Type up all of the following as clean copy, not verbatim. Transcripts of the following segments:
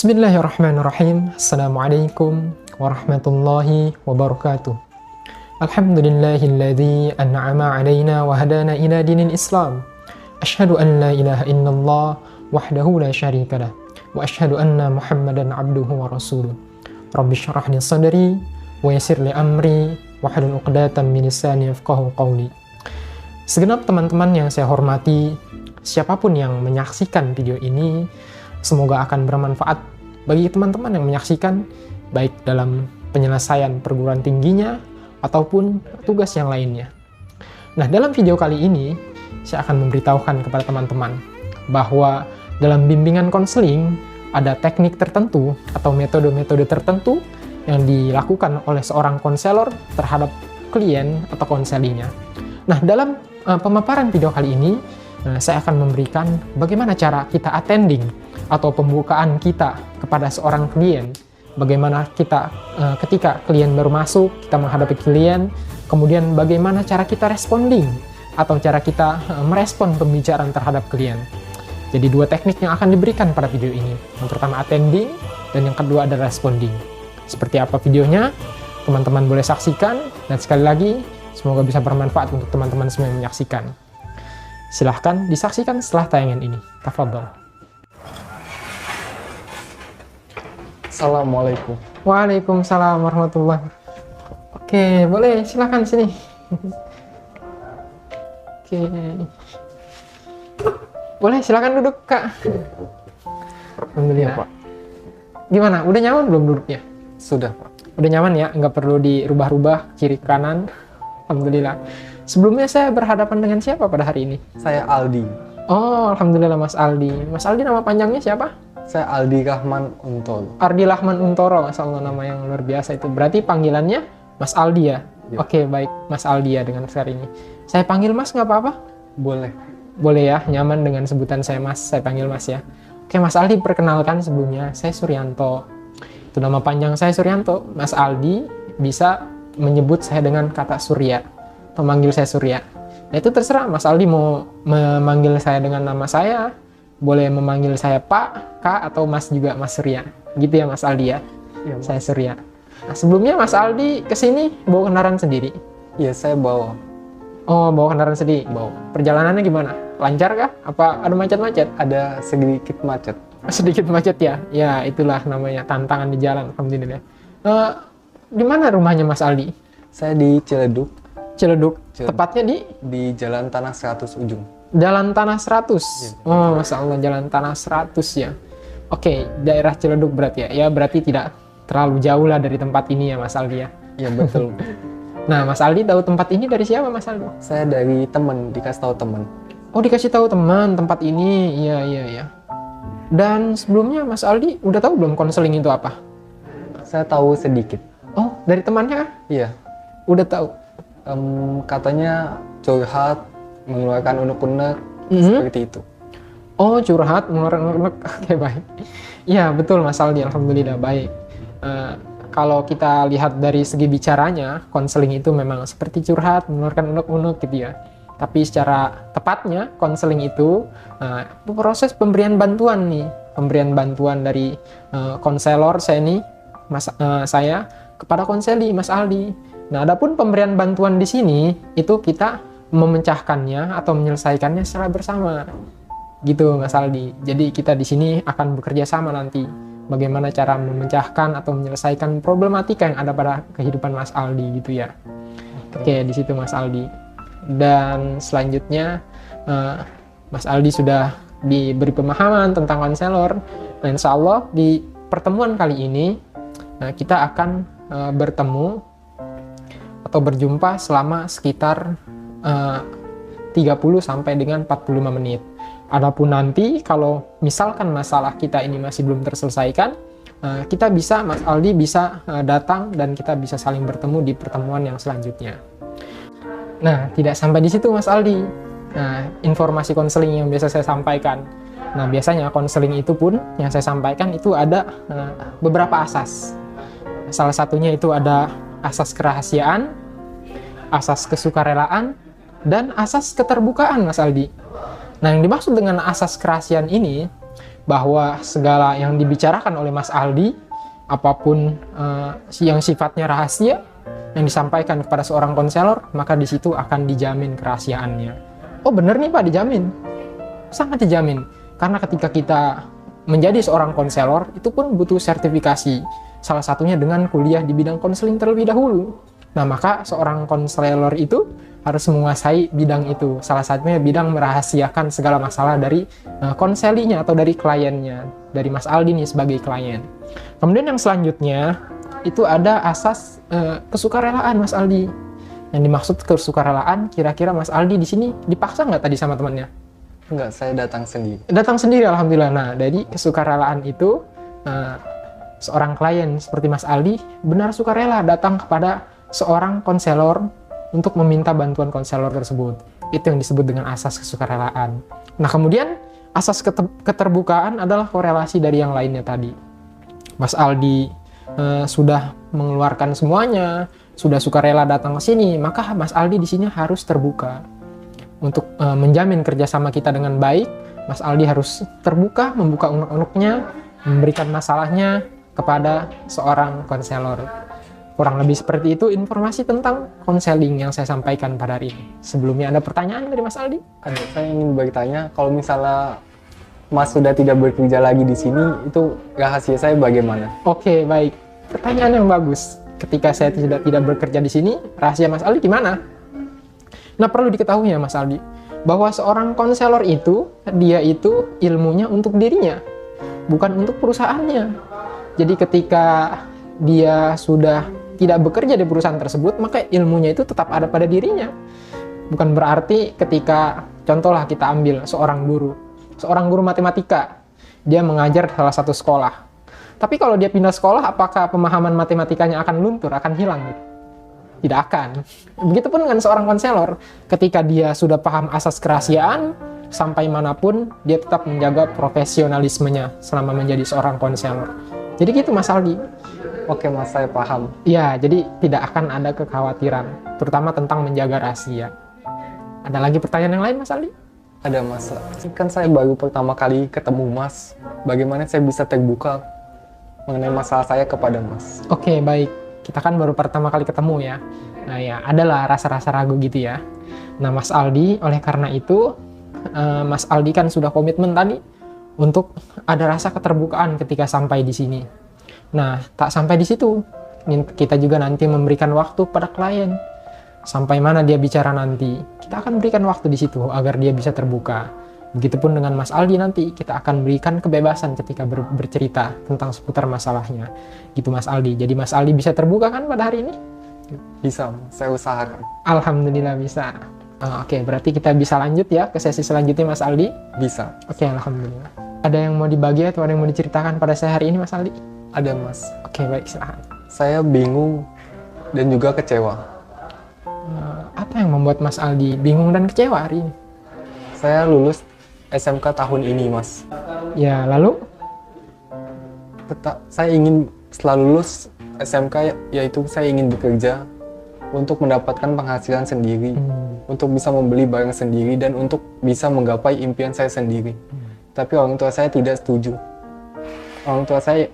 Bismillahirrahmanirrahim. Assalamualaikum warahmatullahi wabarakatuh. Alhamdulillahilladzi an'ama alaina wa hadana ila dinil Islam. Asyhadu an la ilaha illallah wahdahu la syarika lah wa asyhadu anna Muhammadan abduhu wa rasuluh. Rabbi syrah li sadri wa yassir li amri wahlul 'uqdatam min lisani yafqahu qawli. Segenap teman-teman yang saya hormati, siapapun yang menyaksikan video ini, semoga akan bermanfaat bagi teman-teman yang menyaksikan, baik dalam penyelesaian perguruan tingginya ataupun tugas yang lainnya. Nah, dalam video kali ini, saya akan memberitahukan kepada teman-teman bahwa dalam bimbingan konseling ada teknik tertentu atau metode-metode tertentu yang dilakukan oleh seorang konselor terhadap klien atau konselinya. Nah, dalam pemaparan video kali ini, saya akan memberikan bagaimana cara kita attending atau pembukaan kita kepada seorang klien. Bagaimana kita ketika klien baru masuk, kita menghadapi klien, kemudian bagaimana cara kita responding atau cara kita merespon pembicaraan terhadap klien. Jadi dua teknik yang akan diberikan pada video ini. Yang pertama attending dan yang kedua adalah responding. Seperti apa videonya? Teman-teman boleh saksikan, dan sekali lagi semoga bisa bermanfaat untuk teman-teman semua yang menyaksikan. Silahkan disaksikan setelah tayangan ini. Tafadhol. Assalamualaikum. Waalaikumsalam warahmatullahi. Oke, boleh silahkan sini. Oke. Boleh silahkan duduk, Kak. Alhamdulillah. Pak. Gimana? Udah nyaman belum duduknya? Sudah, Pak. Udah nyaman ya? Nggak perlu dirubah-rubah kiri kanan. Alhamdulillah. Sebelumnya saya berhadapan dengan siapa pada hari ini? Saya Aldi. Oh, alhamdulillah Mas Aldi. Mas Aldi nama panjangnya siapa? Saya Aldi Rahman Untoro. Ardi Rahman Untoro, Masya Allah, nama yang luar biasa itu. Berarti panggilannya Mas Aldi ya? Ya. Oke, baik, Mas Aldi ya dengan share ini. Saya panggil Mas nggak apa-apa? Boleh. Boleh ya, nyaman dengan sebutan saya Mas, saya panggil Mas ya. Oke, Mas Aldi, perkenalkan sebelumnya, saya Suryanto. Itu nama panjang saya Suryanto. Mas Aldi bisa menyebut saya dengan kata Surya, atau manggil saya Surya. Nah, itu terserah, Mas Aldi mau memanggil saya dengan nama saya, boleh memanggil saya Pak, Kak, atau Mas juga, Mas Surya. Gitu ya Mas Aldi ya? Iya, Pak. Saya Surya. Nah, sebelumnya Mas Aldi kesini bawa kendaraan sendiri? Iya, saya bawa. Oh, bawa kendaraan sendiri? Bawa. Perjalanannya gimana? Lancar kah? Apa ada macet-macet? Ada sedikit macet. Sedikit macet ya? Ya, itulah namanya tantangan di jalan, alhamdulillah. Di mana rumahnya Mas Aldi? Saya di Ciledug, Ciledug. Ciledug. Tepatnya di Jalan Tanah 100 Ujung. Jalan Tanah 100. Ya. Oh, Masya Allah, Jalan Tanah 100 ya. Oke, daerah Ciledug berarti ya. Ya, berarti tidak terlalu jauh lah dari tempat ini ya Mas Aldi ya. Iya, betul. Nah, Mas Aldi tahu tempat ini dari siapa Mas Aldi? Saya dari teman, dikasih tahu teman. Oh, dikasih tahu teman tempat ini. Iya, iya, iya. Dan sebelumnya Mas Aldi udah tahu belum konseling itu apa? Saya tahu sedikit. Oh, dari temannya kah? Iya. Udah tahu. Katanya curhat, mengeluarkan unek-unek, seperti itu. Oh, curhat, mengeluarkan unek-unek. Oke, baik. Iya, betul Mas Aldi, alhamdulillah baik. Kalau kita lihat dari segi bicaranya, konseling itu memang seperti curhat, mengeluarkan unek-unek gitu ya. Tapi secara tepatnya, konseling itu proses pemberian bantuan nih. Pemberian bantuan dari konselor saya nih, saya kepada konseli Mas Aldi. Nah, adapun pemberian bantuan di sini, itu kita memecahkannya atau menyelesaikannya secara bersama. Gitu Mas Aldi. Jadi kita di sini akan bekerja sama nanti. Bagaimana cara memecahkan atau menyelesaikan problematika yang ada pada kehidupan Mas Aldi gitu ya. Oke, di situ Mas Aldi. Dan selanjutnya Mas Aldi sudah diberi pemahaman tentang konselor. Nah, insya Allah di pertemuan kali ini kita akan bertemu atau berjumpa selama sekitar 30 sampai dengan 45 menit. Adapun nanti kalau misalkan masalah kita ini masih belum terselesaikan, kita bisa, Mas Aldi bisa datang dan kita bisa saling bertemu di pertemuan yang selanjutnya. Nah, tidak sampai di situ Mas Aldi. Nah, informasi konseling yang biasa saya sampaikan. Nah, biasanya konseling itu pun yang saya sampaikan itu ada beberapa asas. Salah satunya itu ada asas kerahasiaan, asas kesukarelaan, dan asas keterbukaan Mas Aldi. Nah, yang dimaksud dengan asas kerahasiaan ini, bahwa segala yang dibicarakan oleh Mas Aldi, apapun yang sifatnya rahasia yang disampaikan kepada seorang konselor, maka di situ akan dijamin kerahasiaannya. Oh bener nih Pak, dijamin. Sangat dijamin. Karena ketika kita menjadi seorang konselor, itu pun butuh sertifikasi. Salah satunya dengan kuliah di bidang konseling terlebih dahulu. Nah, maka seorang konselor itu harus menguasai bidang itu. Salah satunya bidang merahasiakan segala masalah dari konselinya atau dari kliennya, dari Mas Aldi nih sebagai klien. Kemudian yang selanjutnya itu ada asas kesukarelaan Mas Aldi. Yang dimaksud kesukarelaan, kira-kira Mas Aldi di sini dipaksa nggak tadi sama temannya? Enggak, saya datang sendiri. Datang sendiri, alhamdulillah. Nah, dari kesukarelaan itu seorang klien seperti Mas Aldi benar sukarela datang kepada seorang konselor untuk meminta bantuan konselor tersebut. Itu yang disebut dengan asas kesukarelaan. Nah, kemudian asas keterbukaan adalah korelasi dari yang lainnya tadi. Mas Aldi sudah mengeluarkan semuanya, sudah sukarela datang ke sini, maka Mas Aldi di sini harus terbuka. Untuk menjamin kerjasama kita dengan baik, Mas Aldi harus terbuka, membuka unek-uneknya, memberikan masalahnya kepada seorang konselor. Kurang lebih seperti itu informasi tentang konseling yang saya sampaikan pada hari ini. Sebelumnya ada pertanyaan dari Mas Aldi? Ada, saya ingin bertanya, kalau misalnya Mas sudah tidak bekerja lagi di sini, itu rahasia saya bagaimana? Oke, baik. Pertanyaan yang bagus. Ketika saya tidak bekerja di sini, rahasia Mas Aldi gimana? Nah, perlu diketahui ya Mas Aldi, bahwa seorang konselor itu, dia itu ilmunya untuk dirinya, bukan untuk perusahaannya. Jadi ketika dia sudah tidak bekerja di perusahaan tersebut, maka ilmunya itu tetap ada pada dirinya. Bukan berarti ketika, contohlah kita ambil seorang guru matematika, dia mengajar di salah satu sekolah. Tapi kalau dia pindah sekolah, apakah pemahaman matematikanya akan luntur, akan hilang gitu? Tidak akan. Begitupun dengan seorang konselor, ketika dia sudah paham asas kerahasiaan, sampai manapun dia tetap menjaga profesionalismenya selama menjadi seorang konselor. Jadi gitu Mas Aldi. Oke Mas, saya paham. Ya, jadi tidak akan ada kekhawatiran, terutama tentang menjaga rahasia. Ada lagi pertanyaan yang lain Mas Aldi? Ada Mas, kan saya baru pertama kali ketemu Mas. Bagaimana saya bisa terbuka mengenai masalah saya kepada Mas? Oke, baik. Kita kan baru pertama kali ketemu ya. Nah ya, adalah rasa-rasa ragu gitu ya. Nah Mas Aldi, oleh karena itu, Mas Aldi kan sudah komitmen tadi untuk ada rasa keterbukaan ketika sampai di sini. Nah, tak sampai di situ. Kita juga nanti memberikan waktu pada klien. Sampai mana dia bicara nanti, kita akan berikan waktu di situ agar dia bisa terbuka. Begitupun dengan Mas Aldi nanti, kita akan berikan kebebasan ketika bercerita tentang seputar masalahnya. Gitu Mas Aldi. Jadi Mas Aldi bisa terbuka kan pada hari ini? Bisa, saya usahakan. Alhamdulillah bisa. Oke, berarti kita bisa lanjut ya ke sesi selanjutnya Mas Aldi? Bisa. Oke, alhamdulillah. Ada yang mau dibagi atau ada yang mau diceritakan pada saya hari ini Mas Aldi? Ada Mas. Oke, baik, silahkan. Saya bingung dan juga kecewa. Apa yang membuat Mas Aldi bingung dan kecewa hari ini? Saya lulus SMK tahun ini Mas. Ya, lalu? Saya ingin setelah lulus SMK, yaitu saya ingin bekerja untuk mendapatkan penghasilan sendiri, untuk bisa membeli barang sendiri, dan untuk bisa menggapai impian saya sendiri. Tapi orang tua saya tidak setuju. Orang tua saya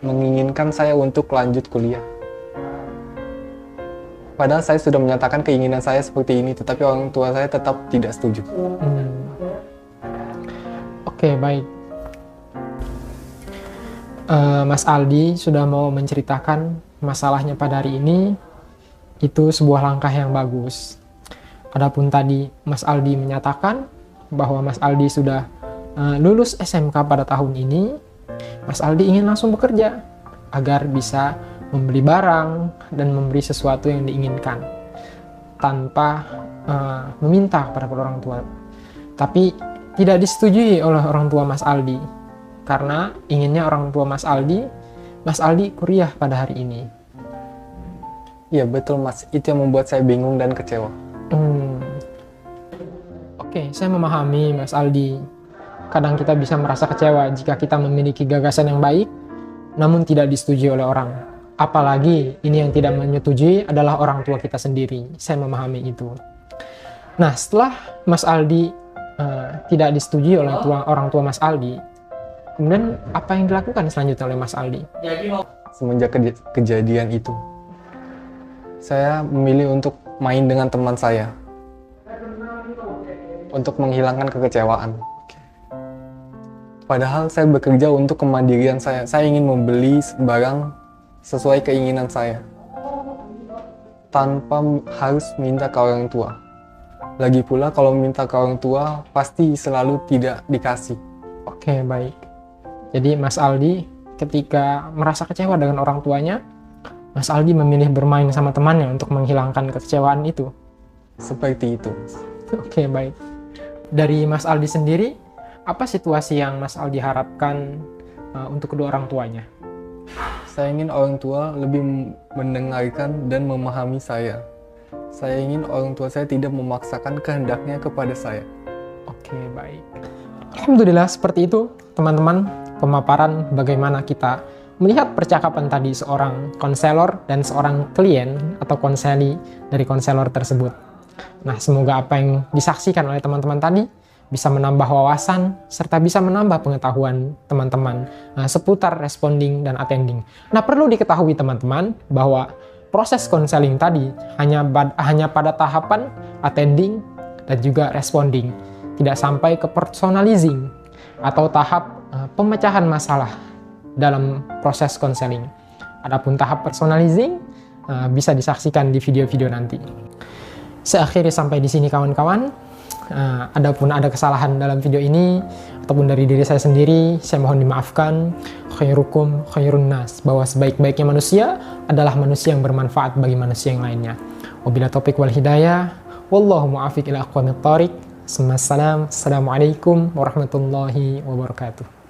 menginginkan saya untuk lanjut kuliah. Padahal saya sudah menyatakan keinginan saya seperti ini, tetapi orang tua saya tetap tidak setuju. Oke, baik. Mas Aldi sudah mau menceritakan masalahnya pada hari ini. Itu sebuah langkah yang bagus. Adapun tadi Mas Aldi menyatakan bahwa Mas Aldi sudah lulus SMK pada tahun ini, Mas Aldi ingin langsung bekerja agar bisa membeli barang dan memberi sesuatu yang diinginkan tanpa meminta kepada orang tua. Tapi tidak disetujui oleh orang tua Mas Aldi karena inginnya orang tua Mas Aldi kuliah pada hari ini. Iya betul Mas, itu yang membuat saya bingung dan kecewa. Oke, saya memahami Mas Aldi. Kadang kita bisa merasa kecewa jika kita memiliki gagasan yang baik, namun tidak disetujui oleh orang. Apalagi ini yang tidak menyetujui adalah orang tua kita sendiri. Saya memahami itu. Nah, setelah Mas Aldi tidak disetujui oleh orang tua Mas Aldi, Kemudian apa yang dilakukan selanjutnya oleh Mas Aldi? Semenjak kejadian itu, saya memilih untuk main dengan teman saya untuk menghilangkan kekecewaan. Padahal saya bekerja untuk kemandirian saya. Saya ingin membeli barang sesuai keinginan saya, tanpa harus minta ke orang tua. Lagi pula kalau minta ke orang tua, pasti selalu tidak dikasih. Oke, baik. Jadi Mas Aldi ketika merasa kecewa dengan orang tuanya, Mas Aldi memilih bermain sama temannya untuk menghilangkan kekecewaan itu. Seperti itu. Oke, baik. Dari Mas Aldi sendiri, apa situasi yang Mas Aldi harapkan untuk kedua orang tuanya? Saya ingin orang tua lebih mendengarkan dan memahami saya. Saya ingin orang tua saya tidak memaksakan kehendaknya kepada saya. Oke, baik. Alhamdulillah seperti itu, teman-teman, pemaparan bagaimana kita melihat percakapan tadi seorang konselor dan seorang klien atau konseli dari konselor tersebut. Nah, semoga apa yang disaksikan oleh teman-teman tadi bisa menambah wawasan serta bisa menambah pengetahuan teman-teman seputar responding dan attending. Nah, perlu diketahui teman-teman bahwa proses konseling tadi hanya pada tahapan attending dan juga responding, tidak sampai ke personalizing atau tahap pemecahan masalah dalam proses konseling. Adapun tahap personalizing bisa disaksikan di video-video nanti. Saya akhiri sampai di sini kawan-kawan. Adapun ada kesalahan dalam video ini ataupun dari diri saya sendiri, saya mohon dimaafkan. Khairukum khairun nas, bahwa sebaik-baiknya manusia adalah manusia yang bermanfaat bagi manusia yang lainnya. Wabila taufiq wal hidayah, wallahu muwaffiq ila aqwamit thoriq. Assalamualaikum warahmatullahi wabarakatuh.